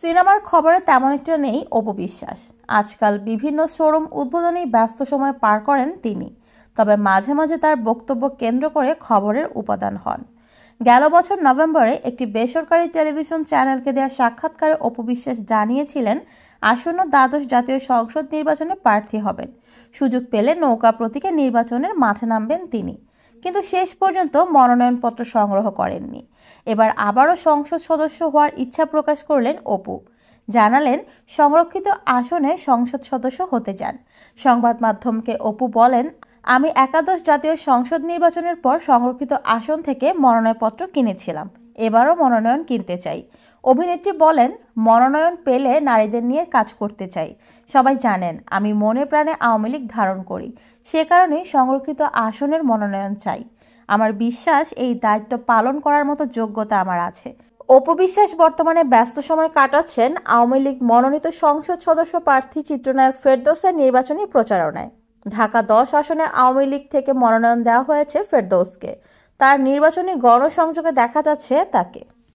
সিনেমার খবরে তেমন একটা নেই অপু বিশ্বাস। আজকাল বিভিন্ন শোরুম উদ্বোধনেই ব্যস্ত সময় পার করেন তিনি। তবে মাঝে মাঝে তার বক্তব্য কেন্দ্র করে খবরের উপাদান হন। গেল বছর নভেম্বরে একটি বেসরকারি টেলিভিশন চ্যানেলকে দেওয়া সাক্ষাৎকারে অপু বিশ্বাস জানিয়েছিলেন আসন্ন দ্বাদশ জাতীয় সংসদ নির্বাচনে প্রার্থী হবেন। সুযোগ পেলে নৌকা প্রতীকে নির্বাচনের মাঠে নামবেন তিনি, কিন্তু শেষ পর্যন্ত মনোনয়নপত্র সংগ্রহ করেননি। এবার আবারও সংসদ সদস্য হওয়ার ইচ্ছা প্রকাশ করলেন অপু। জানালেন সংরক্ষিত আসনে সংসদ সদস্য হতে চান। সংবাদ মাধ্যমকে অপু বলেন, আমি একাদশ জাতীয় সংসদ নির্বাচনের পর সংরক্ষিত আসন থেকে মনোনয়নপত্র কিনেছিলাম, এবারও মনোনয়ন কিনতে চাই। অভিনেত্রী বলেন, মনোনয়ন পেলে নারীদের নিয়ে কাজ করতে চাই। সবাই জানেন আমি মনে প্রাণে আওয়ামী লীগ ধারণ করি, সে কারণেই সংরক্ষিত আসনের মনোনয়ন চাই। আমার বিশ্বাস এই দায়িত্ব পালন করার মতো যোগ্যতা আমার আছে। অপু বিশ্বাস বর্তমানে ব্যস্ত সময় কাটাচ্ছেন আওয়ামী লীগ মনোনীত সংসদ সদস্য প্রার্থী চিত্রনায়ক ফেরদৌসের নির্বাচনী প্রচারণায়। ঢাকা 10 আসনে আওয়ামী লীগ থেকে মনোনয়ন দেওয়া হয়েছে ফেরদৌসকে। তার নির্বাচনী গণসংযোগে দেখা যাচ্ছে তাকে।